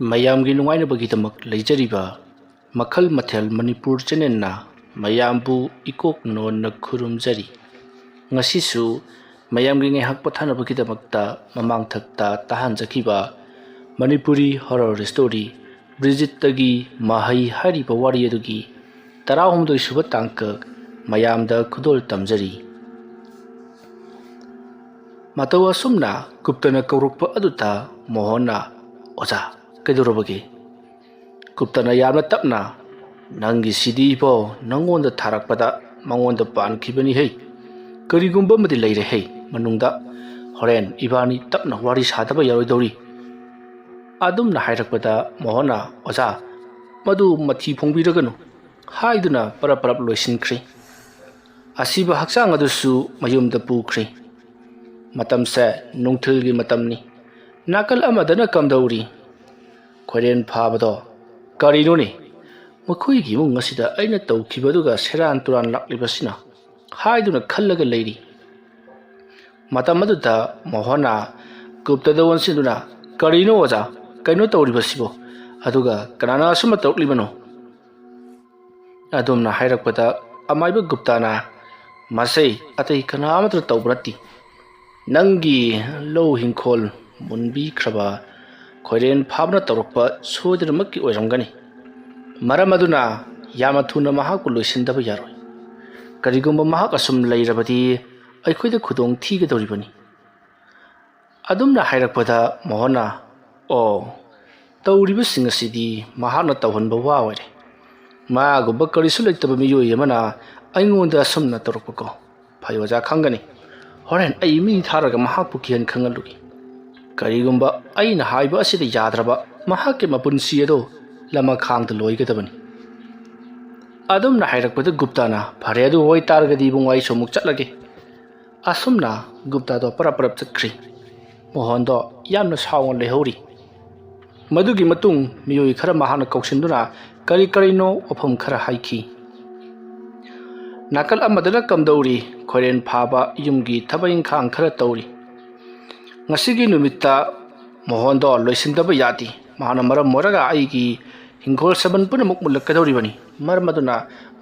ꯃꯌꯥꯝꯒꯤ ꯅꯨꯡꯉꯥꯏꯅꯕꯒꯤꯗꯃꯛ ꯂꯩꯖꯔꯤꯕ ꯃꯈꯜ ꯃꯊꯦꯜ ꯃꯅꯤꯄꯨꯔ ꯆꯦꯅꯦꯜꯅ ꯃꯌꯥꯝꯕꯨ ꯏꯀꯣꯛ ꯅꯣꯟꯅ ꯈꯨꯔꯨꯝꯖꯔꯤ꯫ ꯉꯁꯤꯁꯨ ꯃꯌꯥꯝꯒꯤ ꯉꯥꯏꯍꯥꯛ ꯄꯣꯊꯥꯅꯕꯒꯤꯗꯃꯛꯇ ꯃꯃꯥꯡꯊꯛꯇ ꯇꯥꯍꯟꯖꯈꯤꯕ ꯃꯅꯤꯄꯨꯔꯤ ꯍꯣꯔꯔ ꯁ꯭ꯇꯣꯔꯤ ꯕ꯭ꯔꯤꯖꯤꯠꯇꯒꯤ ꯃꯍꯩ ꯍꯥꯏꯔꯤꯕ ꯋꯥꯔꯤ ꯑꯗꯨꯒꯤ 19 ꯁꯨꯕ ꯇꯥꯡꯀꯛ ꯃꯌꯥꯝꯗ ꯈꯨꯗꯣꯜ ꯇꯝꯖꯔꯤ꯫ ꯃꯇꯧ ꯑꯁꯨꯝꯅ ꯒꯨꯞꯇꯅ ꯀꯧꯔꯛꯄ ꯑꯗꯨꯗ ꯃꯣꯍꯣꯟꯅ "ꯑꯣꯖꯥ ꯀꯩꯗꯧꯔꯕꯒꯦ?" ꯒꯨꯞꯇꯅ ꯌꯥꯝꯅ ꯇꯞꯅ "ꯅꯪꯒꯤ ꯁꯤꯗꯤ ꯏꯕꯣ ꯅꯪꯉꯣꯟꯗ ꯊꯥꯔꯛꯄꯗ ꯃꯉꯣꯟꯗ ꯄꯥꯟꯈꯤꯕꯅꯤ ꯍꯩ, ꯀꯔꯤꯒꯨꯝꯕ ꯑꯃꯗꯤ ꯂꯩꯔꯦ ꯍꯩ ꯃꯅꯨꯡꯗ, ꯍꯣꯔꯦꯟ ꯏꯕꯥꯅꯤ ꯇꯞꯅ ꯋꯥꯔꯤ ꯁꯥꯗꯕ ꯌꯥꯔꯣꯏꯗꯧꯔꯤ." ꯑꯗꯨꯝꯅ ꯍꯥꯏꯔꯛꯄꯗ ꯃꯣꯍꯣꯟꯅ "ꯑꯣꯖꯥ ꯃꯗꯨ ꯃꯊꯤ ꯐꯣꯡꯕꯤꯔꯒꯅꯨ" ꯍꯥꯏꯗꯨꯅ ꯄꯔꯞ ꯂꯣꯏꯁꯤꯟꯈ꯭ꯔꯦ꯫ ꯑꯁꯤꯕ ꯍꯛꯆꯥꯡ ꯑꯗꯨꯁꯨ ꯃꯌꯨꯝꯗ ꯄꯨꯈ꯭ꯔꯦ꯫ ꯃꯇꯝꯁꯦ ꯅꯨꯡꯊꯤꯜꯒꯤ ꯃꯇꯝꯅꯤ꯫ ꯅꯥꯀꯜ ꯑꯃꯗꯅ ꯀꯝꯗꯧꯔꯤ? ꯈꯣꯏꯔꯦꯟ ꯐꯥꯕꯗꯣ "ꯀꯔꯤꯅꯣꯅꯦ ꯃꯈꯣꯏꯒꯤ ꯏꯃꯨꯡ ꯑꯁꯤꯗ ꯑꯩꯅ ꯇꯧꯈꯤꯕꯗꯨꯒ ꯁꯦꯔꯥꯟ ꯇꯨꯔꯥꯟ ꯂꯥꯛꯂꯤꯕꯁꯤꯅ" ꯍꯥꯏꯗꯨꯅ ꯈꯜꯂꯒ ꯂꯩꯔꯤ꯫ ꯃꯇꯝ ꯑꯗꯨꯗ ꯃꯣꯍꯣꯟꯅ ꯒꯨꯞꯇꯗ ꯑꯣꯟꯁꯤꯟꯗꯨꯅ "ꯀꯔꯤꯅꯣ ꯑꯣꯖꯥ ꯀꯩꯅꯣ ꯇꯧꯔꯤꯕꯁꯤꯕꯣ, ꯑꯗꯨꯒ ꯀꯅꯥꯅ ꯑꯁꯨꯝꯅ ꯇꯧꯔꯛꯂꯤꯕꯅꯣ?" ꯑꯗꯨꯝꯅ ꯍꯥꯏꯔꯛꯄꯗ ꯑꯃꯥꯏꯕ ꯒꯨꯞꯇꯥꯅ "ꯃꯁꯦ ꯑꯇꯩ ꯀꯅꯥ ꯑꯃꯇ ꯇꯧꯕ ꯅꯠꯇꯦ, ꯅꯪꯒꯤ ꯂꯧ ꯍꯤꯡꯈꯣꯜ ꯃꯨꯟꯕꯤꯈ꯭ꯔꯕ ꯈꯣꯏꯔꯦꯟ ꯐꯥꯕꯅ ꯇꯧꯔꯛꯄ ꯁꯣꯏꯗꯅꯃꯛꯀꯤ ꯑꯣꯏꯔꯝꯒꯅꯤ꯫ ꯃꯔꯝ ꯑꯗꯨꯅ ꯌꯥꯝꯅ ꯊꯨꯅ ꯃꯍꯥꯛꯄꯨ ꯂꯣꯏꯁꯤꯟꯗꯕ ꯌꯥꯔꯣꯏ. ꯀꯔꯤꯒꯨꯝꯕ ꯃꯍꯥꯛ ꯑꯁꯨꯝ ꯂꯩꯔꯕꯗꯤ ꯑꯩꯈꯣꯏꯗ ꯈꯨꯗꯣꯡ ꯊꯤꯒꯗꯧꯔꯤꯕꯅꯤ." ꯑꯗꯨꯝꯅ ꯍꯥꯏꯔꯛꯄꯗ ꯃꯣꯍꯣꯟꯅ "ꯑꯣ, ꯇꯧꯔꯤꯕꯁꯤꯡ ꯑꯁꯤꯗꯤ ꯃꯍꯥꯛꯅ ꯇꯧꯍꯟꯕ ꯋꯥ ꯑꯣꯏꯔꯦ. ꯃꯥꯒꯨꯝꯕ ꯀꯔꯤꯁꯨ ꯂꯩꯇꯕ ꯃꯤꯑꯣꯏ ꯑꯃꯅ ꯑꯩꯉꯣꯟꯗ ꯑꯁꯨꯝꯅ ꯇꯧꯔꯛꯄꯀꯣ. ꯐꯩ ꯑꯣꯖꯥ ꯈꯪꯒꯅꯤ. ꯍꯣꯔꯦꯟ ꯑꯩ ꯃꯤ ꯊꯥꯔꯒ ꯃꯍꯥꯛꯄꯨ ꯀꯤꯍꯟ ꯈꯪꯍꯜꯂꯨꯒꯦ. ꯀꯔꯤꯒꯨꯝꯕ ꯑꯩꯅ ꯍꯥꯏꯕ ꯑꯁꯤꯗ ꯌꯥꯗ꯭ꯔꯕ ꯃꯍꯥꯛꯀꯤ ꯃꯄꯨꯟꯁꯤ ꯑꯗꯣ ꯂꯃꯈꯥꯡꯗ ꯂꯣꯏꯒꯗꯕꯅꯤ." ꯑꯗꯨꯝꯅ ꯍꯥꯏꯔꯛꯄꯗ ꯒꯨꯞꯇꯥꯅ "ꯐꯔꯦ, ꯑꯗꯨ ꯑꯣꯏꯇꯥꯔꯒꯗꯤ ꯏꯕꯨꯡ ꯑꯩꯁꯨ ꯑꯃꯨꯛ ꯆꯠꯂꯒꯦ." ꯑꯁꯨꯝꯅ ꯒꯨꯞꯇꯥꯗꯣ ꯄꯔꯞ ꯆꯠꯈ꯭ꯔꯤ꯫ ꯃꯣꯍꯣꯟꯗꯣ ꯌꯥꯝꯅ ꯁꯥꯎꯅ ꯂꯩꯍꯧꯔꯤ꯫ ꯃꯗꯨꯒꯤ ꯃꯇꯨꯡ ꯃꯤꯑꯣꯏ ꯈꯔ ꯃꯍꯥꯛꯅ ꯀꯧꯁꯤꯟꯗꯨꯅ ꯀꯔꯤꯅꯣ ꯋꯥꯐꯝ ꯈꯔ ꯍꯥꯏꯈꯤ꯫ ꯅꯥꯀꯜ ꯑꯃꯗꯅ ꯀꯝꯗꯧꯔꯤ? ꯈꯣꯏꯔꯦꯟ ꯐꯥꯕ ꯌꯨꯝꯒꯤ ꯊꯕꯛ ꯏꯪꯈꯥꯡ ꯈꯔ ꯇꯧꯔꯤ꯫ ꯉꯁꯤꯒꯤ ꯅꯨꯃꯤꯠꯇ ꯃꯣꯍꯣꯟꯗꯣ ꯂꯣꯏꯁꯤꯟꯗꯕ ꯌꯥꯗꯦ. ꯃꯍꯥꯛꯅ ꯃꯔꯝ ꯑꯣꯏꯔꯒ ꯑꯩꯒꯤ ꯍꯤꯡꯈꯣꯜ ꯁꯝꯕꯟ ꯄꯨꯝꯅꯃꯛ ꯃꯨꯜꯂꯛꯀꯗꯧꯔꯤꯕꯅꯤ. ꯃꯔꯝ ꯑꯗꯨꯅ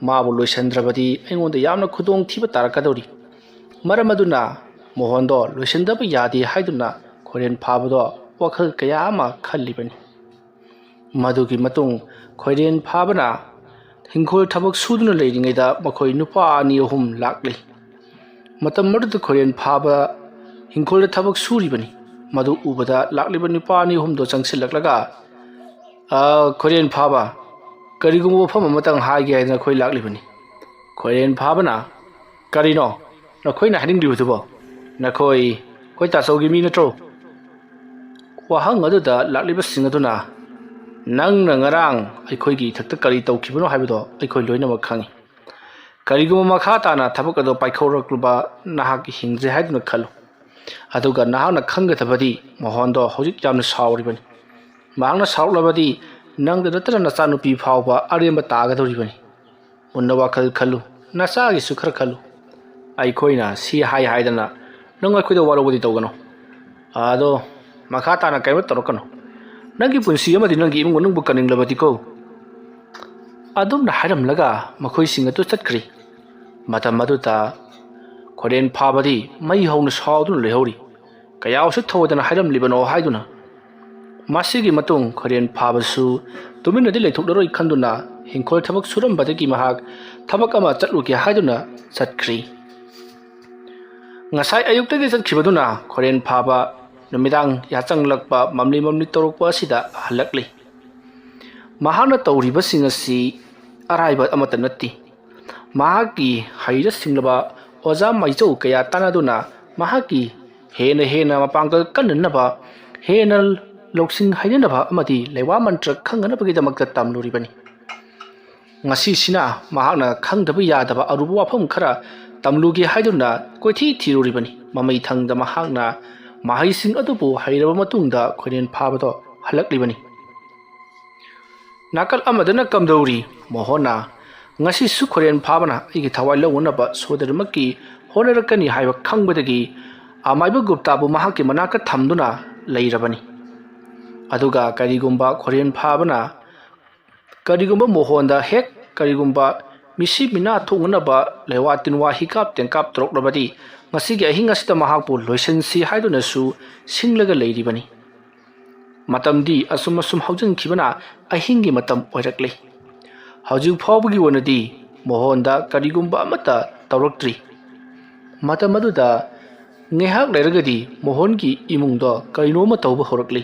ꯃꯥꯕꯨ ꯂꯣꯏꯁꯤꯟꯗ꯭ꯔꯕꯗꯤ ꯑꯩꯉꯣꯟꯗ ꯌꯥꯝꯅ ꯈꯨꯗꯣꯡ ꯊꯤꯕ ꯇꯥꯔꯛꯀꯗꯧꯔꯤ. ꯃꯔꯝ ꯑꯗꯨꯅ ꯃꯣꯍꯣꯟꯗꯣ ꯂꯣꯏꯁꯤꯟꯗꯕ ꯌꯥꯗꯦ ꯍꯥꯏꯗꯨꯅ ꯈꯣꯏꯔꯦꯟ ꯐꯥꯕꯗꯣ ꯋꯥꯈꯜ ꯀꯌꯥ ꯑꯃ ꯈꯜꯂꯤꯕꯅꯤ꯫ ꯃꯗꯨꯒꯤ ꯃꯇꯨꯡ ꯈꯣꯏꯔꯦꯟ ꯐꯥꯕꯅ ꯍꯤꯡꯈꯣꯜ ꯊꯕꯛ ꯁꯨꯗꯨꯅ ꯂꯩꯔꯤꯉꯩꯗ ꯃꯈꯣꯏ ꯅꯨꯄꯥ 2-3 ꯂꯥꯛꯂꯤ꯫ ꯃꯇꯝ ꯑꯗꯨꯗ ꯈꯣꯏꯔꯦꯟ ꯐꯥꯕ ꯍꯤꯡꯈꯣꯜꯗ ꯊꯕꯛ ꯁꯨꯔꯤꯕꯅꯤ꯫ ꯃꯗꯨ ꯎꯕꯗ ꯂꯥꯛꯂꯤꯕ ꯅꯨꯄꯥ 2-3ꯗꯣ ꯆꯪꯁꯤꯜꯂꯛꯂꯒ "ꯈꯣꯏꯔꯦꯟ ꯐꯥꯕ, ꯀꯔꯤꯒꯨꯝꯕ ꯋꯥꯐꯝ ꯑꯃꯇꯪ ꯍꯥꯏꯒꯦ ꯍꯥꯏꯗꯅ ꯑꯩꯈꯣꯏ ꯂꯥꯛꯂꯤꯕꯅꯤ." ꯈꯣꯏꯔꯦꯟ ꯐꯥꯕꯅ "ꯀꯔꯤꯅꯣ ꯅꯈꯣꯏꯅ ꯍꯥꯏꯅꯤꯡꯂꯤꯕꯗꯨꯕꯣ? ꯅꯈꯣꯏ ꯇꯥꯆꯧꯒꯤ ꯃꯤ ꯅꯠꯇ꯭ꯔꯣ?" ꯋꯥꯍꯪ ꯑꯗꯨꯗ ꯂꯥꯛꯂꯤꯕꯁꯤꯡ ꯑꯗꯨꯅ "ꯅꯪꯅ ꯉꯔꯥꯡ ꯑꯩꯈꯣꯏꯒꯤ ꯏꯊꯛꯇ ꯀꯔꯤ ꯇꯧꯈꯤꯕꯅꯣ ꯍꯥꯏꯕꯗꯣ ꯑꯩꯈꯣꯏ ꯂꯣꯏꯅꯃꯛ ꯈꯪꯏ. ꯀꯔꯤꯒꯨꯝꯕ ꯃꯈꯥ ꯇꯥꯅ ꯊꯕꯛ ꯑꯗꯨ ꯄꯥꯏꯈꯧꯔꯛꯂꯨꯕ ꯅꯍꯥꯛ ꯍꯤꯡꯗ꯭ꯔꯦ ꯍꯥꯏꯗꯨꯅ ꯈꯜꯂꯨ. ꯑꯗꯨꯒ ꯅꯍꯥꯛꯅ ꯈꯪꯒꯗꯕꯗꯤ ꯃꯣꯍꯣꯟꯗꯣ ꯍꯧꯖꯤꯛ ꯌꯥꯝꯅ ꯁꯥꯎꯔꯤꯕꯅꯤ. ꯃꯍꯥꯛꯅ ꯁꯥꯎꯔꯛꯂꯕꯗꯤ ꯅꯪꯗ ꯅꯠꯇꯅ ꯅꯆꯥꯅꯨꯄꯤ ꯐꯥꯎꯕ ꯑꯔꯦꯝꯕ ꯇꯥꯒꯗꯧꯔꯤꯕꯅꯤ. ꯃꯨꯟꯅ ꯋꯥꯈꯜ ꯈꯜꯂꯨ, ꯅꯆꯥꯒꯤꯁꯨ ꯈꯔ ꯈꯜꯂꯨ. ꯑꯩꯈꯣꯏꯅ ꯁꯤ ꯍꯥꯏꯗꯅ ꯅꯪ ꯑꯩꯈꯣꯏꯗ ꯋꯥꯔꯧꯕꯗꯤ ꯇꯧꯒꯅꯨ. ꯑꯗꯣ ꯃꯈꯥ ꯇꯥꯅ ꯀꯔꯤꯃꯠ ꯇꯧꯔꯛꯀꯅꯨ. ꯅꯪꯒꯤ ꯄꯨꯟꯁꯤ ꯑꯃꯗꯤ ꯅꯪꯒꯤ ꯏꯃꯨꯡ ꯃꯅꯨꯡꯕꯨ ꯀꯟꯅꯤꯡꯂꯕꯗꯤꯀꯣ." ꯑꯗꯨꯝꯅ ꯍꯥꯏꯔꯝꯂꯒ ꯃꯈꯣꯏꯁꯤꯡ ꯑꯗꯨ ꯆꯠꯈ꯭ꯔꯤ꯫ ꯃꯇꯝ ꯑꯗꯨꯗ ꯈꯣꯏꯔꯦꯟ ꯐꯥꯕꯗꯤ ꯃꯩ ꯍꯧꯅ ꯁꯥꯎꯗꯨꯅ ꯂꯩꯍꯧꯔꯤ꯫ "ꯀꯌꯥ ꯎꯁꯤꯠ ꯊꯑꯣꯏꯗꯅ ꯍꯥꯏꯔꯝꯂꯤꯕꯅꯣ" ꯍꯥꯏꯗꯨꯅ꯫ ꯃꯁꯤꯒꯤ ꯃꯇꯨꯡ ꯈꯣꯏꯔꯦꯟ ꯐꯥꯕꯁꯨ ꯇꯨꯃꯤꯟꯅꯗꯤ ꯂꯩꯊꯣꯛꯂꯔꯣꯏ ꯈꯟꯗꯨꯅ ꯍꯤꯡꯈꯣꯜ ꯊꯕꯛ ꯁꯨꯔꯝꯕꯗꯒꯤ ꯃꯍꯥꯛ ꯊꯕꯛ ꯑꯃ ꯆꯠꯂꯨꯒꯦ ꯍꯥꯏꯗꯨꯅ ꯆꯠꯈ꯭ꯔꯤ꯫ ꯉꯁꯥꯏ ꯑꯌꯨꯛꯇꯒꯤ ꯆꯠꯈꯤꯕꯗꯨꯅ ꯈꯣꯏꯔꯦꯟ ꯐꯥꯕ ꯅꯨꯃꯤꯗꯥꯡ ꯌꯥꯆꯪꯂꯛꯄ ꯃꯝꯂꯤ ꯇꯧꯔꯛꯄ ꯑꯁꯤꯗ ꯍꯜꯂꯛꯂꯤ꯫ ꯃꯍꯥꯛꯅ ꯇꯧꯔꯤꯕꯁꯤꯡ ꯑꯁꯤ ꯑꯔꯥꯏꯕ ꯑꯃꯠꯇ ꯅꯠꯇꯦ꯫ ꯃꯍꯥꯛꯀꯤ ꯍꯩꯔ ꯁꯤꯡꯂꯕ ꯑꯣꯖꯥ ꯃꯥꯏꯆꯧ ꯀꯌꯥ ꯇꯥꯟꯅꯗꯨꯅ ꯃꯍꯥꯛꯀꯤ ꯍꯦꯟꯅ ꯃꯄꯥꯡꯒꯜ ꯀꯟꯅꯅꯕ, ꯍꯦꯟꯅ ꯂꯧꯁꯤꯡ ꯍꯩꯅꯅꯕ ꯑꯃꯗꯤ ꯂꯩꯋꯥ ꯃꯟꯇ꯭ꯔ ꯈꯪꯅꯅꯕꯒꯤꯗꯃꯛꯇ ꯇꯝꯂꯨꯔꯤꯕꯅꯤ꯫ ꯉꯁꯤꯁꯤꯅ ꯃꯍꯥꯛꯅ ꯈꯪꯗꯕ ꯌꯥꯗꯕ ꯑꯔꯨꯕ ꯋꯥꯐꯝ ꯈꯔ ꯇꯝꯂꯨꯒꯦ ꯍꯥꯏꯗꯨꯅ ꯀꯣꯏꯊꯤ ꯊꯤꯔꯨꯔꯤꯕꯅꯤ꯫ ꯃꯃꯩꯊꯪꯗ ꯃꯍꯥꯛꯅ ꯃꯍꯩꯁꯤꯡ ꯑꯗꯨꯕꯨ ꯍꯩꯔꯕ ꯃꯇꯨꯡꯗ ꯈꯣꯏꯔꯦꯟ ꯐꯥꯕꯗꯣ ꯍꯜꯂꯛꯂꯤꯕꯅꯤ꯫ ꯅꯥꯀꯜ ꯑꯃꯗꯅ ꯀꯝꯗꯧꯔꯤ? ꯃꯣꯍꯣꯟꯅ "ꯉꯁꯤꯁꯨ ꯈꯣꯏꯔꯦꯟ ꯐꯥꯕꯅ ꯑꯩꯒꯤ ꯊꯋꯥꯏ ꯂꯧꯅꯅꯕ ꯁꯣꯏꯗꯅꯃꯛꯀꯤ ꯍꯣꯠꯅꯔꯛꯀꯅꯤ ꯍꯥꯏꯕ ꯈꯪꯕꯗꯒꯤ ꯑꯃꯥꯏꯕ ꯒꯨꯞꯇꯥꯕꯨ ꯃꯍꯥꯛꯀꯤ ꯃꯅꯥꯛꯇ ꯊꯝꯗꯨꯅ ꯂꯩꯔꯕꯅꯤ꯫ aduga karigumba khoren phabana karigumba mohonda hek karigumba misi mina thungnaba lewa tinwa hikap tengkap troklabadi ngasigi ahinga sita mahakpu loisensi haiduna su singlaga leiribani matamdi asum haujin khibana ahingi matam oirakle haujuk phawbugi wonadi mohonda karigumba amata tawraktri matam aduda ngehak leiragadi mohongi imungdo karinoma tawba horakli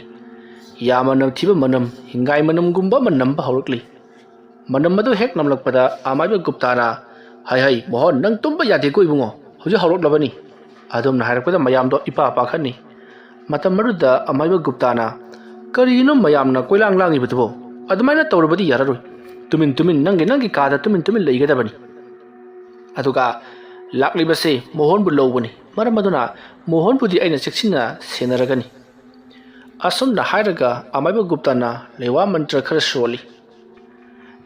yamanam thiba manam hingai manam gumba manam ba horakli manam madu hek namlakpada amaiba guptana hai mohon nang tumba yade ko ibungo hoju horoklabani adum na harakpada mayamdo ipa pakhani matam maruda amaiba guptana karino mayamna koilang langi batubo adumaina tawrabadi yararoi tumin nangi kada tumin leigadabani aduga laklibase mohon bu lowbani maramaduna mohon budi aina seksina senaragani asum na hairaga amaiba guptana lewa mantra khara soli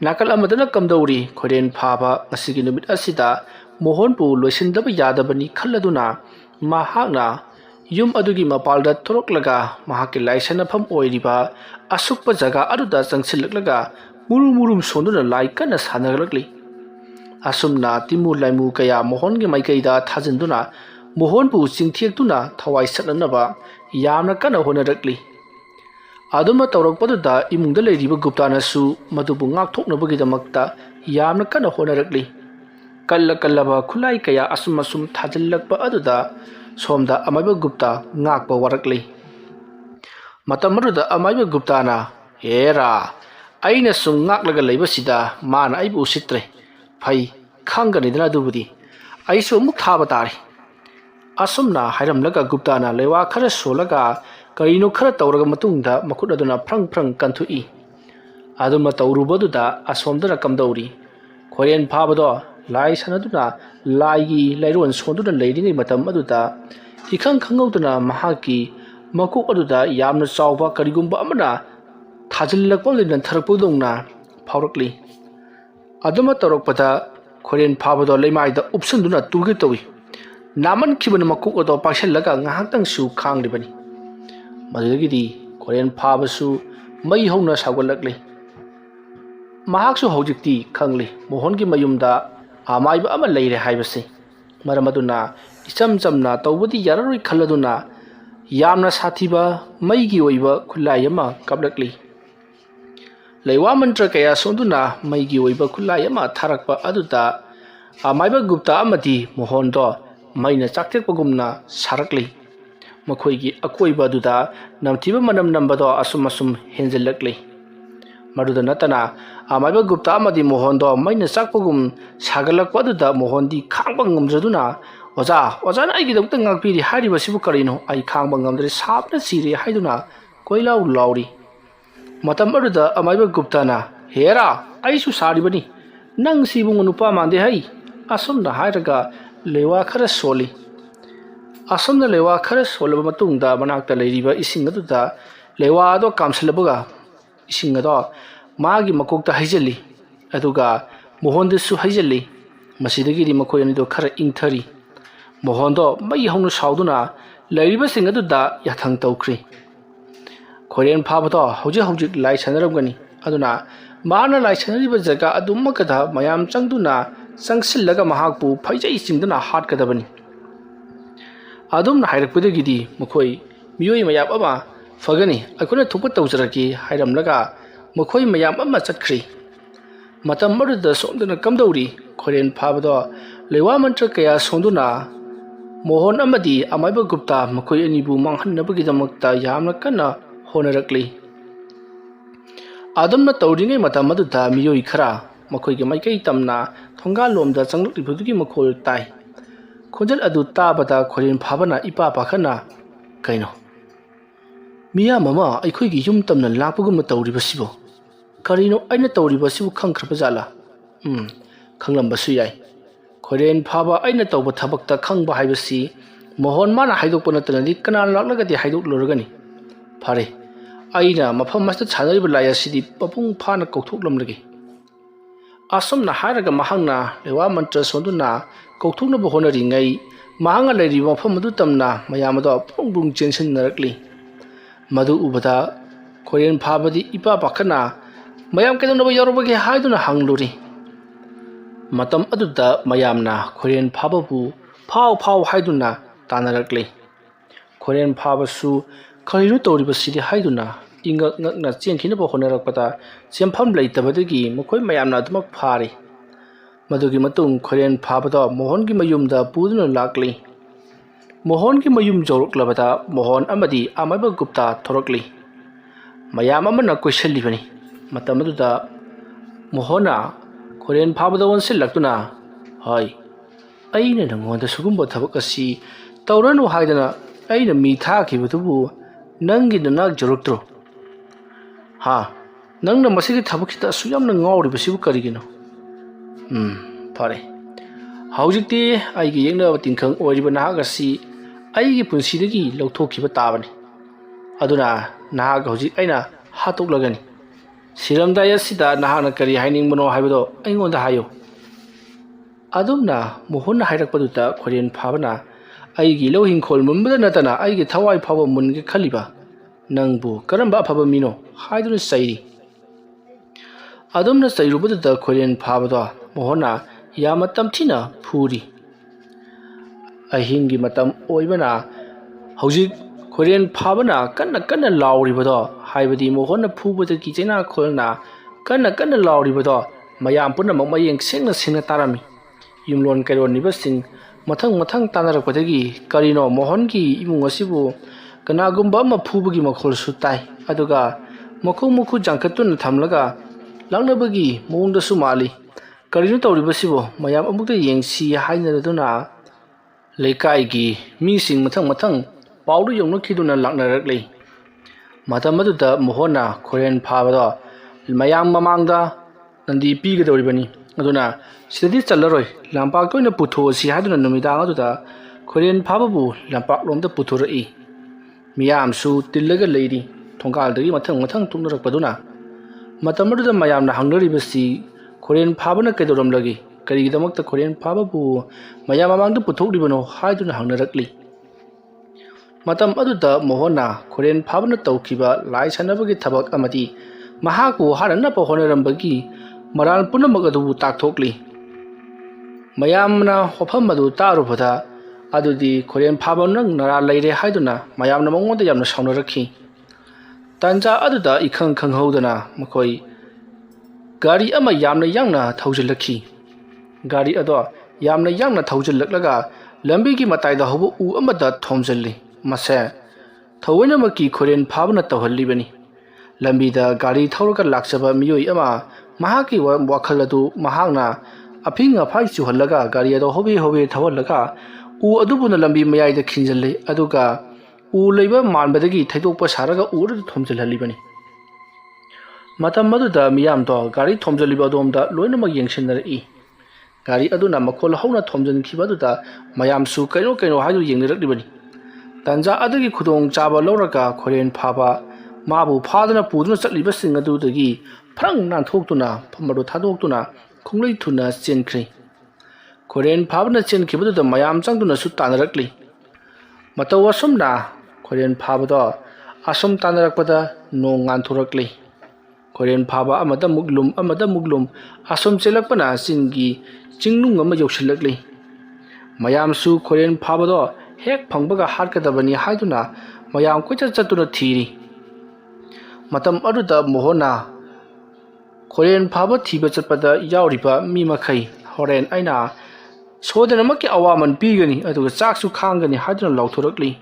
nakal amadana kamdauri khoren phaba ngasigi numit asida mohon bu loisindaba yadabani khalladuna mahakna yum adugi mapalda thoroklaga mahaki laisana pham oiriba asukpa jaga aduda changsilaklaga murum sonduna lai kana sanaglakli asumna timu laimu kaya mohon gi maikaida thajinduna mohon bu chingthiekduna thawai satnaba yamna kana honarakli aduma tawrakpaduda imungda leiriba guptana su madubu ngak thoknabagi yamna kana honarakli kallaba khulai kaya asum thajillakpa aduda somda amaiba gupta ngakpa warakli matamaruda amaiba guptana era aina sum ngaklaga leibasida mana aibu usitre phai khanganidana dubudi aisu muk thaba tari asumna hairamlaga guptana lewa khara solaga karino khara tawraga matungda makut aduna phrang kanthui aduma tawrubaduda asomdana kamdauri khoren phabado lai sanaduna laigi lairon sonduna leiringai matam aduda ikhang khangauduna mahaki makuk aduda yamna chawba karigumba amana thajillakpa linan tharakpudongna phaurakli aduma tawrakpada khoren phabado leimaida upsunduna tugi tawi naman khibana makuk ado pakshallaga ngahaktang su khanglibani madugidi khoren phabasu mai hongna sagolakli mahaksu hojikti khangli mohongi mayumda amaiba ama leire haibase maramaduna icham chamna tawbudi yararoi khalladuna yamna sathiba maigi oiba khulai ama kablakli leiwa mantra kaya sonduna maigi oiba khulai ama tharakpa aduda amaiba gupta amadi mohondo maina chaktekpagumna sarakli makhoigi akoiba duda namthiba manam nambado asum henjellakli maduda natana amaiba gupta amadi mohondo maina chakpagum sagalakpa duda mohondi khangba ngamjaduna oja na aigi dokta ngakpiri hariba sibu karino ai khangba ngamdre sapna sire haiduna koilau lauri matam aduda amaiba guptana hera aisu saribani nang sibu nupa mande hai asumna hairaga lewa khara soli asumna lewa khara solaba matungda manakta leiriba ising aduda lewa ado kamsalabaga ising ado magi makokta haijalli aduga mohondesu haijalli masidagiri makhoi anido khara ingthari mohondo mai hongnu sauduna leiriba sing aduda yathang tawkri khoren phabado hojik lai sanarabgani aduna mana lai sanariba jaga adumakada mayam changduna changsillaga mahakpu phaijai chingduna hatkadabani adumna hairakpadagidi makhoi miyoi mayam ama fagani akuna thukpa tawjaraki hairamlaga makhoi mayam ama chatkri matam maruda sonduna kamdauri khoren phabado lewa mantra kaya sonduna mohon amadi amaiba gupta makhoi anibu manghannabagidamakta yamna kana honarakli adumna tawringai matam aduda miyoi khara makhoigi maikai tamna thonga lomda changluklibugi makhol tai khonjal adu tabada khoren phabana ipa pakhana kaino miya mama aikhoigi yum tamna lapugum tawribasibo karino aina tawribasibu khangkhra jala khanglamba su yai khoren phaba aina tawba thabakta khangba haibasi mohon mana haidokpa natanadi kana laklagadi haidok loragani phare aina mafam masta chanariba laya sidi papung phana kauthoklamlagi asomna hairaga mahangna lewa mantra sonduna kauthoknaba honaringai mahanga leiriba mafam adu tamna mayamado pungbung chensin narakli madu ubada Korean Pabadi Ipa Bakana Mayam Kadana Yorobaki Haiduna Hangluri Matam Aduda Mayamna Korean Pababu Pau Haiduna Tanarakli Korean Pabasu Kariru Toriba City Haiduna Inga Chinkina Honarakata Siampam Blaitabadagi Mokoi Mayamna Dumak Pari Madugi Matung Korean Pabada Mohongi Mayumda Puduna Lakli Mohongi Mayum Jorok Labata Mohon Amadi Amaba Gupta Torokli Mayam Amana Queshelivani Matamaduda Mohona Korean Pabada one Silakuna Hai Aina Nangonda Sugumba Tabakasi Taurano Haidana Aina Mitaki Vutubu Nangi the Nag Jorotro Ha Nang the Masiki Tabakita Suyam Nangori Basibu Karigino Pare Haujiti Aigi Yanga Tinkang or Ribanagasi Aigi Punsidigi Lotoki Batavani Aduna Nag Hoji Aina Hatuk Lagani Siram Dayasida Nahana Kari Hining Mono Habido Ingon the Hayo Adumna Mohona Haidapaduta Korean Pavana Aigi Lohin Kol Mumba Natana Aigi Tawai Pava Mungi Kaliba Nangbu Karamba Pavamino Haidun Saidi Adumna Sayrubuda Korean Pavada Mohona Yamatam Tina Puri Ahingi Matam Oibana Hoji Korean Pavana Kana Lauri Bada Haibadi Mohona Puba the Kitena Kolna Kana Lauri Bada Mayam Puna Mamayang Sing Tarami Yumlon Karo Nibasing Matang Tanarapatagi Karino Mohongi Imungasibu Kanagumba Pubugi Makol Sutai Aduga Moku Jankatun Tamlaga Langnabagi Munda Sumali Karino Tauribasibo Mayam Amuka Yangsi Hainaduna Lekaigi Missing Matang Paudu Yonokiduna Langnarakli Matamaduda Mohona Korean Pavada Mayam Mamanga Nandi Piga Doribani Aduna Sidi Chalaroi Lampak to in a puto si haduna Numida Korean Pababu Lampak Lom the Putura Miam Su Tilaga Lady Tongal the Matang Tunra Paduna Matamadu the Mayam the Hungary Basi Korean Pabana Kedoram Lagi Karidamak the Korean Pababu Mayam among the Puto Libano Haidun Hungarakli Matam Aduda Mohona Korean Pabana Tokiba Lies Hanabagi Tabak Amati Mahaku Haranapa Honorambagi Maran Punamagadu Taktokli Mayamna Hopamadu Tarupata Adudi Korean Pabanang Nara Lady Haiduna Mayamna Mongo Yamna Shaunaraki Tanja Aduda Ikang Hodana Makoi Gari Ama Yamna Yangna Taujalaki Gari Ado Yamna Yangna Taujalaka Lambigi Matai the Hobu Amada Tomjali Masa Tawanamaki Korean Pabana Tauhalibani Lambida Gari Tauraka Laksaba Miyoi Ama Mahaki Wakaladu Mahana Aping a Pai to Halaga Gariado Hobi Tawalaga U Adubuna Lambi Mayai the Kinjali Aduga U Labor Manbadagi Taitopa Saraga Ur Tomjal Halibani Matamaduda Miam dog Gari Tomjalibadom da Luenama Yangshaner E Gari Aduna Makola Hona Tomjan Kibaduda Mayam Su Kaino Hadu Yang Tanja Adagi Kudong Java Loraga Korean Paba Mabu Padana Puduna Libasing Adu the Gi Prang Nantokuna Pamado Tadokuna Kunglai Tuna Chenkri Korean Pabana Chen Kibudu the Mayam Jangduna Sutanarakli Matawasumna Korean Pabada Asum Tanarakpada no Nanturakli Korean Paba Amada Muglum Asum Chelapana Singi Jingnung Yoshilakli Mayam Su Korean Pabada Hek Pangbaga Harkadabani Haiduna Mayam Quita Chatuna Tiri Matam Aduda Mohona Korean Paba Tiba Chapada Yauripa Mimakai Horen Aina Sodanamaki Awaman Pigani Adu Saksu Kangani Hadran Lauturakli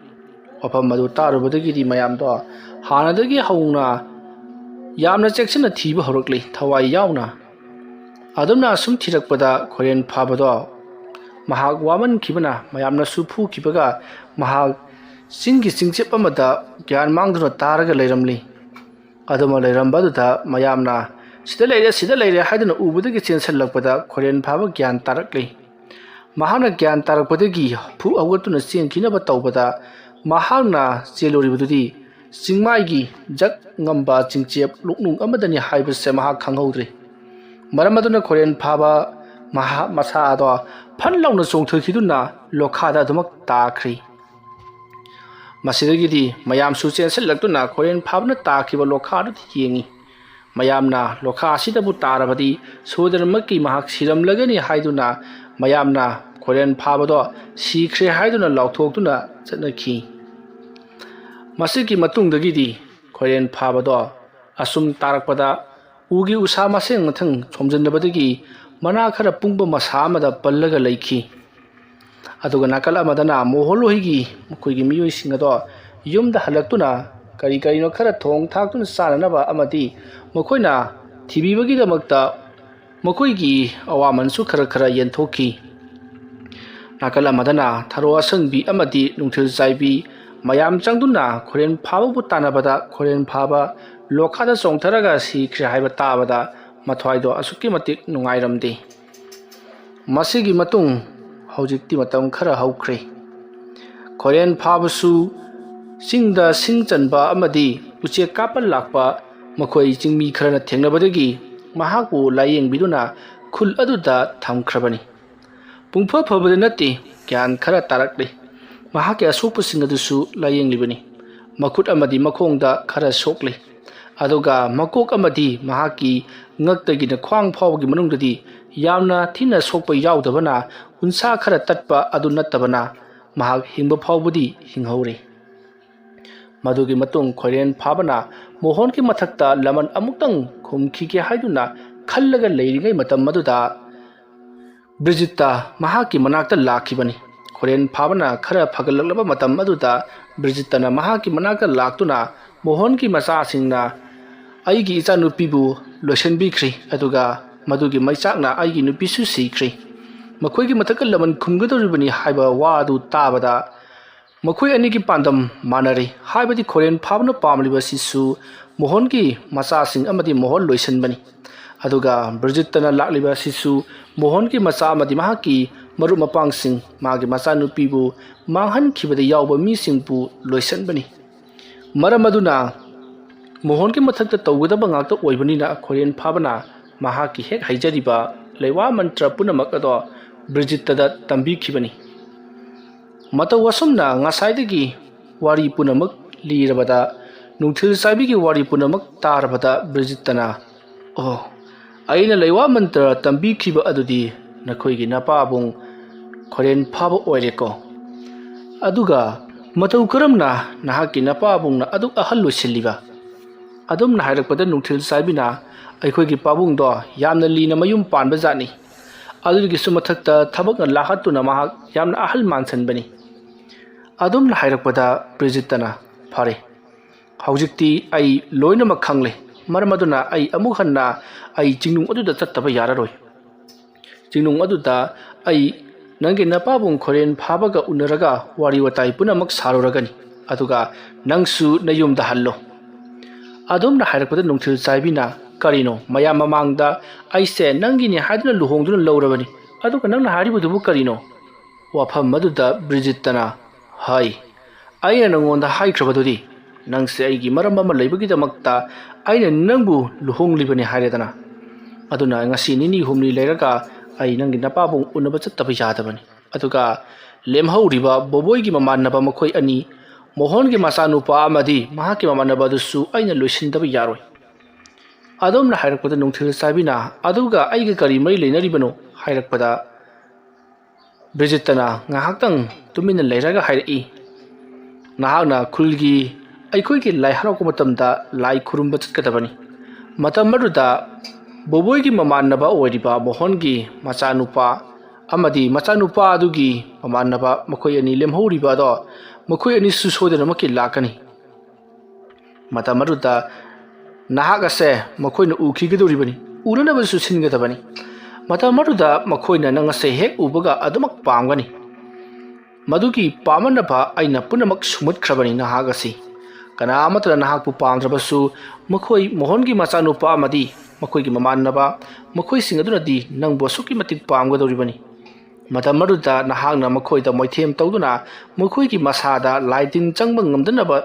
Opamadu Tarubadagi Mayamda Hanadagi Hauna Yamna Jackson a Tiba Horokli Tawai Yauna Adamna Sum Tirakpada Korean Pabada Mahag Waman Kibana Mayamna Supu Kibaga Mahag Singi Singchip Amada Gyan Mangdra Taraga Leramli Adama Lerambada Mayamna Sida later hadn't Ubudagi Sensalakpada Korean Pava Gyan Tarakli Mahana Gyan Tarakpadagi Pu Awatuna Sin Kinaba Taubada Mahana Zeluribudi Singmaigi Jak Ngamba Chingchep Luknung Amadani Hybrid Semaha Kanghodri Maramaduna Korean Pava Maha Masada Panlauna Song Turkiduna Lokada Dumak Takri ꯃꯁꯤꯗꯒꯤꯗꯤ ꯃꯌꯥꯝꯁꯨ ꯆꯦꯟꯁꯤꯜꯂꯛꯇꯨꯅ ꯈꯣꯔꯦꯟ ꯐꯥꯕꯅ ꯇꯥꯈꯤꯕ ꯂꯣꯈꯥꯗꯨꯗ ꯌꯦꯡꯉꯤ ꯃꯌꯥꯝꯅ ꯂꯣꯈꯥ ꯑꯁꯤꯗꯕꯨ ꯇꯥꯔꯕꯗꯤ ꯁꯣꯏꯗꯅꯃꯛꯀꯤ ꯃꯍꯥꯛ ꯁꯤꯔꯝꯂꯒꯅꯤ ꯍꯥꯏꯗꯨꯅ ꯃꯌꯥꯝꯅ ꯈꯣꯔꯦꯟ ꯐꯥꯕꯗꯣ ꯁꯤꯈ꯭ꯔꯦ ꯍꯥꯏꯗꯨꯅ ꯂꯥꯎꯊꯣꯛꯇꯨꯅ ꯆꯠꯅꯈꯤ ꯃꯁꯤꯒꯤ ꯃꯇꯨꯡꯗꯒꯤꯗꯤ ꯈꯣꯔꯦꯟ ꯐꯥꯕꯗꯣ ꯑꯁꯨꯝ ꯇꯥꯔꯛꯄꯗ ꯎꯒꯤ ꯎꯁꯥ ꯃꯁꯦꯡ ꯃꯊꯪ ꯁꯣꯝꯖꯤꯟꯅꯕꯗꯒꯤ ꯃꯅꯥ ꯈꯔ ꯄꯨꯡꯕ ꯃꯁꯥ ꯑꯃꯗ ꯄꯜꯂꯒ ꯂꯩꯈꯤ ꯑꯗꯨꯒ ꯅꯥꯀꯜ ꯑꯃꯗꯅ ꯃꯣꯍꯣꯟꯂꯣꯏꯒꯤ ꯃꯈꯣꯏꯒꯤ ꯃꯤꯑꯣꯏꯁꯤꯡ ꯑꯗꯣ ꯌꯨꯝꯗ ꯍꯜꯂꯛꯇꯨꯅ ꯀꯔꯤꯅꯣ ꯈꯔ ꯊꯣꯡ ꯊꯥꯛꯇꯨꯅ ꯆꯥꯅꯅꯕ ꯑꯃꯗꯤ ꯃꯈꯣꯏꯅ ꯊꯤꯕꯤꯕꯒꯤꯗꯃꯛꯇ ꯃꯈꯣꯏꯒꯤ ꯑꯋꯥꯃꯟꯁꯨ ꯈꯔ ꯌꯦꯟꯊꯣꯛꯈꯤ ꯅꯥꯀꯜ ꯑꯃꯗꯅ ꯊꯔꯣ ꯑꯁꯪꯕꯤ ꯑꯃꯗꯤ ꯅꯨꯡꯊꯤꯜ ꯆꯥꯏꯕꯤ ꯃꯌꯥꯝ ꯆꯪꯗꯨꯅ ꯈꯣꯔꯦꯟ ꯐꯥꯕꯕꯨ ꯇꯥꯟꯅꯕꯗ ꯈꯣꯔꯦꯟ ꯐꯥꯕ ꯂꯣꯈꯥꯗ ꯆꯣꯡꯊꯔꯒ ꯁꯤꯈ꯭ꯔꯦ ꯍꯥꯏꯕ ꯇꯥꯕꯗ ꯃꯊ꯭ꯋꯥꯏꯗꯣ ꯑꯁꯨꯛꯀꯤ ꯃꯇꯤꯛ ꯅꯨꯡꯉꯥꯏꯔꯝꯗꯦ ꯃꯁꯤꯒꯤ ꯃꯇꯨꯡ ꯍꯧꯖꯤꯛꯇꯤ ꯃꯇꯝ ꯈꯔ ꯍꯧꯈ꯭ꯔꯦ ꯈꯣꯔꯦꯟ ꯐꯥꯕꯁꯨ ꯆꯤꯡꯗ ꯁꯤꯡ ꯆꯟꯕ ꯑꯃꯗꯤ ꯎꯆꯦꯛ ꯀꯥꯞꯄ ꯂꯥꯛꯄ ꯃꯈꯣꯏ ꯆꯤꯡꯃꯤ ꯈꯔꯅ ꯊꯦꯡꯅꯕꯗꯒꯤ ꯃꯍꯥꯛꯄꯨ ꯂꯥꯌꯦꯡꯕꯤꯗꯨꯅ ꯈꯨꯜ ꯑꯗꯨꯗ ꯊꯝꯈ꯭ꯔꯕꯅꯤ ꯄꯨꯡꯐ ꯐꯕꯗꯤ ꯅꯠꯇꯦ ꯒ꯭ꯌꯥꯟ ꯈꯔ ꯇꯥꯔꯛꯂꯤ ꯃꯍꯥꯛꯀꯤ ꯑꯁꯣꯛꯄꯁꯤꯡ ꯑꯗꯨꯁꯨ ꯂꯥꯌꯦꯡꯂꯤꯕꯅꯤ ꯃꯈꯨꯠ ꯑꯃꯗꯤ ꯃꯈꯣꯡꯗ ꯈꯔ ꯁꯣꯛꯂꯤ ꯑꯗꯨꯒ ꯃꯀꯣꯛ ꯑꯃꯗꯤ ꯃꯍꯥꯛꯀꯤ ꯉꯛꯇꯒꯤꯅ ꯈ꯭ꯋꯥꯡ ꯐꯥꯎꯕꯒꯤ ꯃꯅꯨꯡꯗꯗꯤ ꯌꯥꯝꯅ ꯊꯤꯅ ꯁꯣꯛꯄ ꯌꯥꯎꯗꯕꯅ ꯎꯟꯁꯥ ꯈꯔ ꯇꯠꯄ ꯑꯗꯨ ꯅꯠꯇꯕꯅ ꯃꯍꯥꯛ ꯍꯤꯡꯕ ꯐꯥꯎꯕꯗꯤ ꯍꯤꯡꯍꯧꯔꯤ ꯃꯗꯨꯒꯤ ꯃꯇꯨꯡ ꯈꯣꯏꯔꯦꯟ ꯐꯥꯕꯅ ꯃꯣꯍꯣꯟꯒꯤ ꯃꯊꯛꯇ ꯂꯃꯟ ꯑꯃꯨꯛꯇꯪ ꯈꯨꯝꯈꯤꯒꯦ ꯍꯥꯏꯗꯨꯅ ꯈꯜꯂꯒ ꯂꯩꯔꯤꯉꯩ ꯃꯇꯝ ꯑꯗꯨꯗ ꯕ꯭ꯔꯤꯖꯤꯠꯇ ꯃꯍꯥꯛꯀꯤ ꯃꯅꯥꯛꯇ ꯂꯥꯛꯈꯤꯕꯅꯤ ꯈꯣꯔꯦꯟ ꯐꯥꯕꯅ ꯈꯔ ꯐꯒꯠꯂꯛꯂꯕ ꯃꯇꯝ ꯑꯗꯨꯗ ꯕ꯭ꯔꯤꯖꯤꯠꯇꯅ ꯃꯍꯥꯛꯀꯤ ꯃꯅꯥꯛꯇ ꯂꯥꯛꯇꯨꯅ ꯃꯣꯍꯣꯟꯒꯤ ꯃꯆꯥꯁꯤꯡꯅ ꯑꯩꯒꯤ ꯏꯆꯥꯅꯨꯄꯤꯕꯨ ꯂꯣꯏꯁꯤꯟꯕꯤꯈ꯭ꯔꯤ ꯑꯗꯨꯒ ꯃꯗꯨꯒꯤ ꯃꯩꯆꯥꯛꯅ ꯑꯩꯒꯤ ꯅꯨꯄꯤꯁꯨ ꯁꯤꯈ꯭ꯔꯤ ꯃꯈꯣꯏꯒꯤ ꯃꯊꯛꯇ ꯂꯃꯟ ꯈꯨꯝꯒꯗꯧꯔꯤꯕꯅꯤ ꯍꯥꯏꯕ ꯋꯥ ꯑꯗꯨ ꯇꯥꯕꯗ ꯃꯈꯣꯏ ꯑꯅꯤꯒꯤ ꯄꯥꯟꯗꯝ ꯃꯥꯟꯅꯔꯤ ꯍꯥꯏꯕꯗꯤ ꯈꯣꯔꯦꯟ ꯐꯥꯕꯅ ꯄꯥꯝꯂꯤꯕꯁꯤꯁꯨ ꯃꯣꯍꯣꯟꯒꯤ ꯃꯆꯥꯁꯤꯡ ꯑꯃꯗꯤ ꯃꯣꯍꯣꯟ ꯂꯣꯏꯁꯤꯟꯕꯅꯤ ꯑꯗꯨꯒ ꯕ꯭ꯔꯤꯖꯤꯠꯇꯅ ꯂꯥꯛꯂꯤꯕ ꯑꯁꯤꯁꯨ ꯃꯣꯍꯣꯟꯒꯤ ꯃꯆꯥ ꯑꯃꯗꯤ ꯃꯍꯥꯛꯀꯤ ꯃꯔꯨꯞ ꯃꯄꯥꯡꯁꯤꯡ ꯃꯥꯒꯤ ꯃꯆꯥꯅꯨꯄꯤꯕꯨ ꯃꯥꯡꯍꯟꯈꯤꯕꯗ ꯌꯥꯎꯕ ꯃꯤꯁꯤꯡꯕꯨ ꯂꯣꯏꯁꯤꯟꯕꯅꯤ ꯃꯔꯝ ꯑꯗꯨꯅ ꯃꯣꯍꯣꯟꯒꯤ ꯃꯊꯛꯇ ꯇꯧꯒꯗꯕ ꯉꯥꯛꯇ ꯑꯣꯏꯕꯅꯤꯅ ꯈꯣꯔꯦꯟ ꯐꯥꯕꯅ ꯃꯍꯥꯛꯀꯤ ꯍꯦꯛ ꯍꯩꯖꯔꯤꯕ ꯂꯩꯋꯥ ꯃꯟꯇ꯭ꯔ ꯄꯨꯝꯅꯃꯛ ꯑꯗꯣ ꯕ꯭ꯔꯤꯖꯤꯠꯇꯗ ꯇꯝꯕꯤꯈꯤꯕꯅꯤ ꯃꯇꯧ ꯑꯁꯨꯝꯅ ꯉꯁꯥꯏꯗꯒꯤ ꯋꯥꯔꯤ ꯄꯨꯝꯅꯃꯛ ꯂꯤꯔꯕꯗ ꯅꯨꯡꯊꯤꯜ ꯆꯥꯏꯕꯤꯒꯤ ꯋꯥꯔꯤ ꯄꯨꯝꯅꯃꯛ ꯇꯥꯔꯕꯗ ꯕ꯭ꯔꯤꯖꯤꯠꯇꯅ ꯑꯣ ꯑꯩꯅ ꯂꯩꯋꯥ ꯃꯟꯇ꯭ꯔ ꯇꯝꯕꯤꯈꯤꯕ ꯑꯗꯨꯗꯤ ꯅꯈꯣꯏꯒꯤ ꯅꯄꯥꯕꯨꯡ ꯈꯣꯔꯦꯟ ꯐꯥꯕ ꯑꯣꯏꯔꯦꯀꯣ ꯑꯗꯨꯒ ꯃꯇꯧ ꯀꯔꯝꯅ ꯅꯍꯥꯛꯀꯤ ꯅꯄꯥꯕꯨꯡꯅ ꯑꯗꯨꯛ ꯑꯍꯜ ꯂꯣꯏꯁꯤꯜꯂꯤꯕ ꯑꯗꯨꯝꯅ ꯍꯥꯏꯔꯛꯄꯗ ꯅꯨꯡꯊꯤꯜ ꯆꯥꯏꯕꯤꯅ ꯑꯩꯈꯣꯏꯒꯤ ꯄꯥꯕꯨꯡꯗꯣ ꯌꯥꯝꯅ ꯂꯤꯅ ꯃꯌꯨꯝ ꯄꯥꯟꯕ ꯖꯥꯠꯅꯤ ꯑꯗꯨꯒꯤꯁꯨ ꯃꯊꯛꯇ ꯊꯕꯛꯅ ꯂꯥꯛꯍꯠꯇꯨꯅ ꯃꯍꯥꯛ ꯌꯥꯝꯅ ꯑꯍꯜ ꯃꯥꯟꯁꯤꯟꯕꯅꯤ ꯑꯗꯨꯝꯅ ꯍꯥꯏꯔꯛꯄꯗ ꯕ꯭ꯔꯤꯖꯤꯠꯇꯅ ꯐꯔꯦ ꯍꯧꯖꯤꯛꯇꯤ ꯑꯩ ꯂꯣꯏꯅꯃꯛ ꯈꯪꯂꯦ ꯃꯔꯝ ꯑꯗꯨꯅ ꯑꯩ ꯑꯃꯨꯛ ꯍꯟꯅ ꯑꯩ ꯆꯤꯡꯅꯨꯡ ꯑꯗꯨꯗ ꯆꯠꯇꯕ ꯌꯥꯔꯔꯣꯏ ꯆꯤꯡꯅꯨꯡ ꯑꯗꯨꯗ ꯑꯩ ꯅꯪꯒꯤ ꯅꯄꯥꯕꯨꯡ ꯈꯣꯔꯦꯟ ꯐꯥꯕꯒ ꯎꯅꯔꯒ ꯋꯥꯔꯤ ꯋꯥꯇꯥꯏ ꯄꯨꯝꯅꯃꯛ ꯁꯥꯔꯨꯔꯒꯅꯤ ꯑꯗꯨꯒ ꯅꯪꯁꯨ ꯅꯌꯨꯝꯗ ꯍꯜꯂꯣ ꯑꯗꯨꯝꯅ ꯍꯥꯏꯔꯛꯄꯗ ꯅꯨꯡꯊꯤꯜ ꯆꯥꯏꯕꯤꯅ ꯀꯔꯤꯅꯣ ꯃꯌꯥꯝ ꯃꯃꯥꯡꯗ ꯑꯩꯁꯦ ꯅꯪꯒꯤꯅꯤ ꯍꯥꯏꯗꯨꯅ ꯂꯨꯍꯣꯡꯗꯨꯅ ꯂꯧꯔꯕꯅꯤ ꯑꯗꯨꯒ ꯅꯪꯅ ꯍꯥꯏꯔꯤꯕꯗꯨꯕꯨ ꯀꯔꯤꯅோ ꯋꯥꯐꯝ ꯑꯗꯨꯗ ꯕ꯭ꯔꯤꯖꯤꯠꯇꯅ ꯍꯥꯏ ꯑꯩꯅ ꯅꯉꯣꯟꯗ ꯍꯥꯏꯈ꯭ꯔꯕꯗꯨꯗꯤ ꯅꯪꯁꯦ ꯑꯩꯒꯤ ꯃꯔꯝ ꯑꯃ ꯂꯩꯕꯒꯤꯗꯃꯛꯇ ꯑꯩꯅ ꯅꯪꯕు ꯂꯨꯍꯣꯡꯂꯤꯕꯅꯤ ꯍꯥꯏꯔꯦꯗꯅ ꯑꯗꯨꯅ ꯉꯁꯤ ꯅꯤꯅꯤ ꯍꯨꯝꯅꯤ ꯂꯩꯔꯒ ꯑꯩ ꯅꯪꯒꯤ ꯅꯄꯥꯕꯨꯡ ꯎꯅꯕ ꯆꯠꯇꯕ ꯌꯥꯗꯕꯅꯤ ꯑꯗꯨꯒ ꯂꯦꯝꯍꯧꯔꯤꯕ ꯕꯣꯕꯣꯏꯒꯤ ꯃꯃꯥꯟꯅꯕ ꯃꯈꯣꯏ ꯑꯅꯤ ꯃꯣꯍꯣꯟꯒꯤ ꯃꯆꯥꯅꯨꯄꯥ ꯑꯃꯗꯤ ꯃꯍꯥꯛꯀꯤ ꯃꯃꯥꯟꯅꯕ ꯑꯗꯨꯁꯨ ꯑꯩꯅ ꯂꯣꯏꯁꯤꯟꯗꯕ ꯌꯥꯔꯣꯏ ꯑꯗꯨꯝꯅ ꯍꯥꯏꯔꯛꯄꯗ ꯅꯨꯡꯊꯤꯜ ꯆꯥꯏꯕꯤꯅ ꯑꯗꯨꯒ ꯑꯩꯒ ꯀꯔꯤ ꯃꯔꯤ ꯂꯩꯅꯔꯤꯕꯅꯣ ꯍꯥꯏꯔꯛꯄꯗ ꯕ꯭ꯔꯤꯖꯤꯠꯇꯅ ꯉꯥꯏꯍꯥꯛꯇꯪ ꯇꯨꯃꯤꯟꯅ ꯂꯩꯔꯒ ꯍꯥꯏꯔꯛꯏ ꯅꯍꯥꯛꯅ ꯈꯨꯜꯒꯤ ꯑꯩꯈꯣꯏꯒꯤ ꯂꯥꯏ ꯍꯔꯥꯎꯕ ꯃꯇꯝꯗ ꯂꯥꯏ ꯈꯨꯔꯨꯝꯕ ꯆꯠꯀꯗꯕꯅꯤ ꯃꯇꯝ ꯑꯗꯨꯗ ꯕꯣꯕꯣꯏꯒꯤ ꯃꯃꯥꯟꯅꯕ ꯑꯣꯏꯔꯤꯕ ꯃꯣꯍꯣꯟꯒꯤ ꯃꯆꯥꯅꯨꯄꯥ ꯑꯃꯗꯤ ꯃꯆꯥꯅꯨꯄꯥ ꯑꯗꯨꯒꯤ ꯃꯃꯥꯟꯅꯕ ꯃꯈꯣꯏ ꯑꯅꯤ ꯂꯦꯝꯍꯧꯔꯤꯕ ꯑꯗꯣ ꯃꯈꯣꯏ ꯑꯅꯤꯁꯨ ꯁꯣꯏꯗꯅꯃꯛꯀꯤ ꯂꯥꯛꯀꯅꯤ ꯃꯇꯝ ꯑꯗꯨꯗ ꯅꯍꯥꯛ ꯑꯁꯦ ꯃꯈꯣꯏꯅ ꯎꯈꯤꯒꯗꯧꯔꯤꯕꯅꯤ ꯎꯅꯅꯕꯁꯨ ꯁꯤꯟꯒꯗꯕꯅꯤ ꯃꯇꯝ ꯑꯗꯨꯗ ꯃꯈꯣꯏꯅ ꯅꯪ ꯑꯁꯦ ꯍꯦꯛ ꯎꯕꯒ ꯑꯗꯨꯃꯛ ꯄꯥꯝꯒꯅꯤ ꯃꯗꯨꯒꯤ ꯄꯥꯝꯅꯕ ꯑꯩꯅ ꯄꯨꯝꯅꯃꯛ ꯁꯨꯃꯠꯈ꯭ꯔꯕꯅꯤ ꯅꯍꯥꯛ ꯑꯁꯤ ꯀꯅꯥ ꯑꯃꯠꯇꯅ ꯅꯍꯥꯛꯄꯨ ꯄꯥꯝꯗ꯭ꯔꯕꯁꯨ ꯃꯈꯣꯏ ꯃꯣꯍꯣꯟꯒꯤ ꯃꯆꯥꯅꯨꯄꯥ ꯑꯃꯗꯤ ꯃꯈꯣꯏꯒꯤ ꯃꯃꯥꯟꯅꯕ ꯃꯈꯣꯏꯁꯤꯡ ꯑꯗꯨꯅꯗꯤ ꯅꯪꯕꯨ ꯑꯁꯨꯛꯀꯤ ꯃꯇꯤꯛ ꯄꯥꯝꯒꯗꯧꯔꯤꯕꯅꯤ ꯃꯇꯝ ꯑꯗꯨꯗ ꯅꯍꯥꯛꯅ ꯃꯈꯣꯏꯗ ꯃꯣꯏꯊꯦꯝ ꯇꯧꯗꯨꯅ ꯃꯈꯣꯏꯒꯤ ꯃꯁꯥꯗ ꯂꯥꯏ ꯇꯤꯟ चंबा ngमदनबा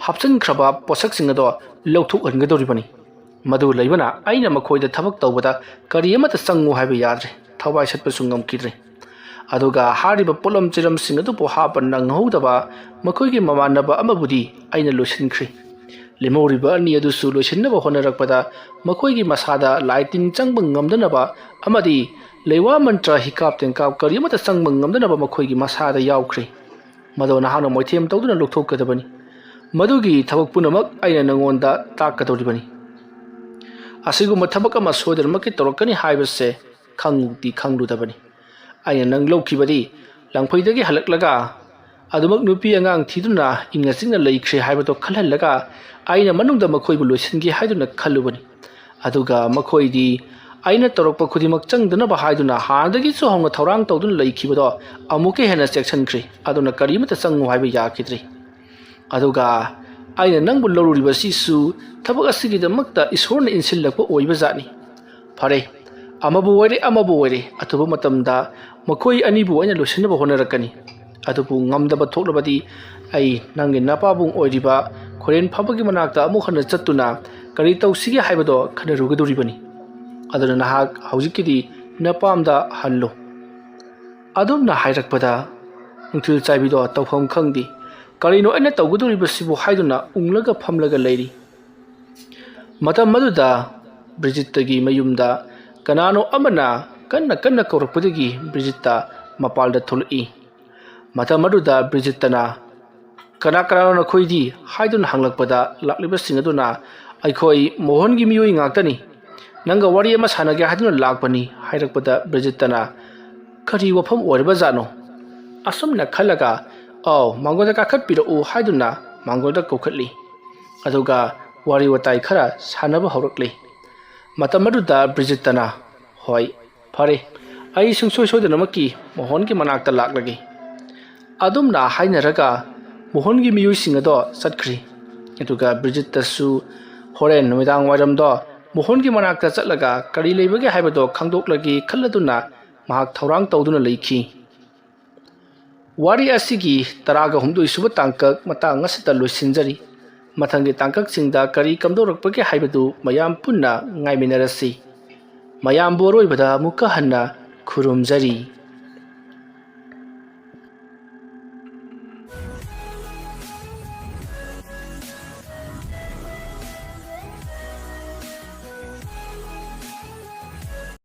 हापचनख्रबा पोसकसिंग अदो लौथोकहनगदौरिबनी मदु लैबना अइना मखोइदा थबक तौबदा करी अमत चंगु हाइबा याद्रे थवाइ सटपसु ngमकिद्रे ꯑꯗꯨꯒ ꯍꯥꯏꯔꯤꯕ ꯄꯣꯠꯂꯝ ꯆꯩꯔꯝꯁꯤꯡ ꯑꯗꯨꯕꯨ ꯍꯥꯞꯄ ꯅꯪꯍꯧꯗꯕ ꯃꯈꯣꯏꯒꯤ ꯃꯃꯥꯟꯅꯕ ꯑꯃꯕꯨꯗꯤ ꯑꯩꯅ ꯂꯣꯏꯁꯤꯟꯈ꯭ꯔꯤ꯫ ꯂꯦꯝꯍꯧꯔꯤꯕ ꯑꯅꯤ ꯑꯗꯨꯁꯨ ꯂꯣꯏꯁꯤꯟꯅꯕ ꯍꯣꯠꯅꯔꯛꯄꯗ ꯃꯈꯣꯏꯒꯤ ꯃꯁꯥꯗ ꯂꯥꯏ ꯇꯤꯟ ꯆꯪꯕ ꯉꯝꯗꯅꯕ ꯑꯃꯗꯤ ꯂꯩꯋꯥ ꯃꯟꯇ꯭ꯔ ꯍꯤꯀꯥꯞ ꯇꯦꯡꯀꯥꯞ ꯀꯔꯤ ꯑꯃꯠꯇ ꯆꯪꯕ ꯉꯝꯗꯅꯕ ꯃꯈꯣꯏꯒꯤ ꯃꯁꯥꯗ ꯌꯥꯎꯈ꯭ꯔꯤ꯫ ꯃꯗꯨ ꯅꯍꯥꯛꯅ ꯃꯣꯏꯊꯦꯝ ꯇꯧꯗꯨꯅ ꯂꯧꯊꯣꯛꯀꯗꯕꯅꯤ꯫ ꯃꯗꯨꯒꯤ ꯊꯕꯛ ꯄꯨꯝꯅꯃꯛ ꯑꯩꯅ ꯅꯉꯣꯟꯗ ꯇꯥꯛꯀꯗꯧꯔꯤꯕꯅꯤ꯫ ꯑꯁꯤꯒꯨꯝꯕ ꯊꯕꯛ ꯑꯃ ꯁꯣꯏꯗꯅꯃꯛꯀꯤ ꯇꯧꯔꯛꯀꯅꯤ ꯍꯥꯏꯕꯁꯦ ꯈꯪꯗꯤ ꯈꯪꯂꯨꯗꯕꯅꯤ꯫ ꯑꯩꯅ ꯅꯪ ꯂꯧꯈꯤꯕꯗꯤ ꯂꯪꯐꯩꯗꯒꯤ ꯍꯜꯂꯛꯂꯒ ꯑꯗꯨꯃꯛ ꯅꯨꯄꯤ ꯑꯉꯥꯡ ꯊꯤꯗꯨꯅ ꯏꯪꯅ ꯆꯤꯛꯅ ꯂꯩꯈ꯭ꯔꯦ ꯍꯥꯏꯕꯗꯣ ꯈꯜꯍꯜꯂꯒ ꯑꯩꯅ ꯃꯅꯨꯡꯗ ꯃꯈꯣꯏꯕꯨ ꯂꯣꯏꯁꯤꯟꯒꯦ ꯍꯥꯏꯗꯨꯅ ꯈꯜꯂꯨꯕꯅꯤ꯫ ꯑꯗꯨꯒ ꯃꯈꯣꯏꯗꯤ ꯑꯩꯅ ꯇꯧꯔꯛꯄ ꯈꯨꯗꯤꯡꯃꯛ ꯆꯪꯗꯅꯕ ꯍꯥꯏꯗꯨꯅ ꯍꯥꯟꯅꯗꯒꯤꯁꯨ ꯍꯧꯅ ꯊꯧꯔꯥꯡ ꯇꯧꯗꯨꯅ ꯂꯩꯈꯤꯕꯗꯣ ꯑꯃꯨꯛꯀ ꯍꯦꯟꯅ ꯆꯦꯛꯁꯤꯟꯈ꯭ꯔꯤ꯫ ꯑꯗꯨꯅ ꯀꯔꯤꯃꯠꯇ ꯆꯪꯉꯨ ꯍꯥꯏꯕ ꯌꯥꯈꯤꯗ꯭ꯔꯤ꯫ ꯑꯗꯨꯒ ꯑꯩꯅ ꯅꯪꯕꯨ ꯂꯧꯔꯨꯔꯤꯕꯁꯤꯁꯨ ꯊꯕꯛ ꯑꯁꯤꯒꯤꯗꯃꯛꯇ ꯏꯁꯣꯔꯅ ꯏꯟꯁꯤꯜꯂꯛꯄ ꯑꯣꯏꯕ ꯖꯥꯠꯅꯤ꯫ ꯐꯔꯦ, ꯑꯃꯕꯨ ꯑꯣꯏꯔꯦ ꯑꯊꯨꯕ ꯃꯇꯝꯗ ꯃꯈꯣꯏ ꯑꯅꯤꯕꯨ ꯑꯩꯅ ꯂꯣꯏꯁꯤꯟꯅꯕ ꯍꯣꯠꯅꯔꯛꯀꯅꯤ꯫ ꯑꯗꯨꯕꯨ ꯉꯝꯗꯕ ꯊꯣꯛꯂꯕꯗꯤ ꯑꯩ ꯅꯪꯒꯤ ꯅꯄꯥꯕꯨꯡ ꯑꯣꯏꯔꯤꯕ ꯈꯣꯏꯔꯦꯟ ꯐꯥꯕꯒꯤ ꯃꯅꯥꯛꯇ ꯑꯃꯨꯛ ꯍꯟꯅ ꯆꯠꯇꯨꯅ ꯀꯔꯤ ꯇꯧꯁꯤꯒꯦ ꯍꯥꯏꯕꯗꯣ ꯈꯟꯅꯔꯨꯒꯗꯧꯔꯤꯕꯅꯤ꯫ ꯑꯗꯨꯅ ꯅꯍꯥꯛ ꯍꯧꯖꯤꯛꯀꯤꯗꯤ ꯅꯄꯥꯝꯗ ꯍꯜꯂꯨ꯫ ꯑꯗꯨꯝꯅ ꯍꯥꯏꯔꯛꯄꯗ ꯅꯨꯡꯊꯤꯜ ꯆꯥꯏꯕꯤꯗꯣ ꯇꯧꯐꯝ ꯈꯪꯗꯦ꯫ ꯀꯔꯤꯅꯣ ꯑꯩꯅ ꯇꯧꯒꯗꯧꯔꯤꯕꯁꯤꯕꯨ ꯍꯥꯏꯗꯨꯅ ꯎꯪꯂꯒ ꯐꯝꯂꯒ ꯂꯩꯔꯤ꯫ ꯃꯇꯝ ꯑꯗꯨꯗ ꯕ꯭ꯔꯤꯖꯤꯠꯇꯒꯤ ꯃꯌꯨꯝꯗ ꯀꯅꯥꯅꯣ ꯑꯃꯅ ꯀꯟꯅ ꯀꯧꯔꯛꯄꯗꯒꯤ ꯕ꯭ꯔꯤꯖꯤꯠꯇ ꯃꯄꯥꯜꯗ ꯊꯣꯛꯂꯛꯏ꯫ ꯃꯇꯝ ꯑꯗꯨꯗ ꯕ꯭ꯔꯤꯖꯤꯠꯇꯅ ꯀꯅꯥꯅꯣ ꯅꯈꯣꯏꯗꯤ ꯍꯥꯏꯗꯨꯅ ꯍꯪꯂꯛꯄꯗ ꯂꯥꯛꯂꯤꯕꯁꯤꯡ ꯑꯗꯨꯅ ꯑꯩꯈꯣꯏ ꯃꯣꯍꯟꯒꯤ ꯃꯤꯑꯣꯏ ꯉꯥꯛꯇꯅꯤ, ꯅꯪꯒ ꯋꯥꯔꯤ ꯑꯃ ꯁꯥꯟꯅꯒꯦ ꯍꯥꯏꯗꯨꯅ ꯂꯥꯛꯄꯅꯤ ꯍꯥꯏꯔꯛꯄꯗ ꯕ꯭ꯔꯤꯖꯤꯠꯇꯅ ꯀꯔꯤ ꯋꯥꯐꯝ ꯑꯣꯏꯔꯕꯖꯥꯠꯅꯣ ꯑꯁꯨꯝꯅ ꯈꯜꯂꯒ ꯃꯥꯡꯒꯣꯜꯗ ꯀꯥꯈꯠꯄꯤꯔꯛꯎ ꯍꯥꯏꯗꯨꯅ ꯃꯥꯡꯒꯣꯜꯗ ꯀꯧꯈꯠꯂꯤ꯫ ꯑꯗꯨꯒ ꯋꯥꯔꯤ ꯋꯥꯇꯥꯏ ꯈꯔ ꯁꯥꯟꯅꯕ ꯍꯧꯔꯛꯂꯤ꯫ ꯃꯇꯝ ꯑꯗꯨꯗ ꯕ꯭ꯔꯤꯖꯤꯠꯇꯅ ꯍꯣꯏ ꯐꯔꯦ, ꯑꯩ ꯁꯨꯡꯁꯣꯏ ꯁꯣꯏꯗꯅꯃꯛꯀꯤ ꯃꯣꯍꯟꯒꯤ ꯃꯅꯥꯛꯇ ꯂꯥꯛꯂꯒꯦ꯫ ꯑꯗꯨꯝꯅ ꯍꯥꯏꯅꯔꯒ ꯃꯣꯍꯟꯒꯤ ꯃꯤꯑꯣꯏꯁꯤꯡ ꯑꯗꯣ ꯆꯠꯈ꯭ꯔꯤ꯫ ꯑꯗꯨꯒ ꯕ꯭ꯔꯤꯖꯤꯠꯇꯁꯨ ꯍꯣꯔꯦꯟ ꯅꯨꯃꯤꯗꯥꯡ ꯋꯥꯏꯔꯝꯗꯣ ꯃꯣꯍꯟꯒꯤ ꯃꯅꯥꯛꯇ ꯆꯠꯂꯒ ꯀꯔꯤ ꯂꯩꯕꯒꯦ ꯍꯥꯏꯕꯗꯣ ꯈꯪꯗꯣꯛꯂꯒꯦ ꯈꯜꯂꯗꯨꯅ ꯃꯍꯥꯛ ꯊꯧꯔꯥꯡ ꯇꯧꯗꯨꯅ ꯂꯩꯈꯤ꯫ ꯋꯥꯔꯤ ꯑꯁꯤꯒꯤ 19 ꯁꯨꯕ ꯇꯥꯡꯀꯛ ꯃꯇꯥꯡ ꯑꯁꯤꯗ ꯂꯣꯏꯁꯤꯟꯖꯔꯤ꯫ ꯃꯊꯪꯒꯤ ꯇꯥꯡꯀꯛꯁꯤꯡꯗ ꯀꯔꯤ ꯀꯝꯗꯧꯔꯛꯄꯒꯦ ꯍꯥꯏꯕꯗꯨ ꯃꯌꯥꯝ ꯄꯨꯟꯅ ꯉꯥꯏꯃꯤꯟꯅꯔꯁꯤ꯫ ꯃꯌꯥꯝꯕꯨ ꯑꯔꯣꯏꯕꯗ ꯑꯃꯨꯛꯀ ꯍꯟꯅ ꯈꯨꯔꯨꯝꯖꯔꯤ꯫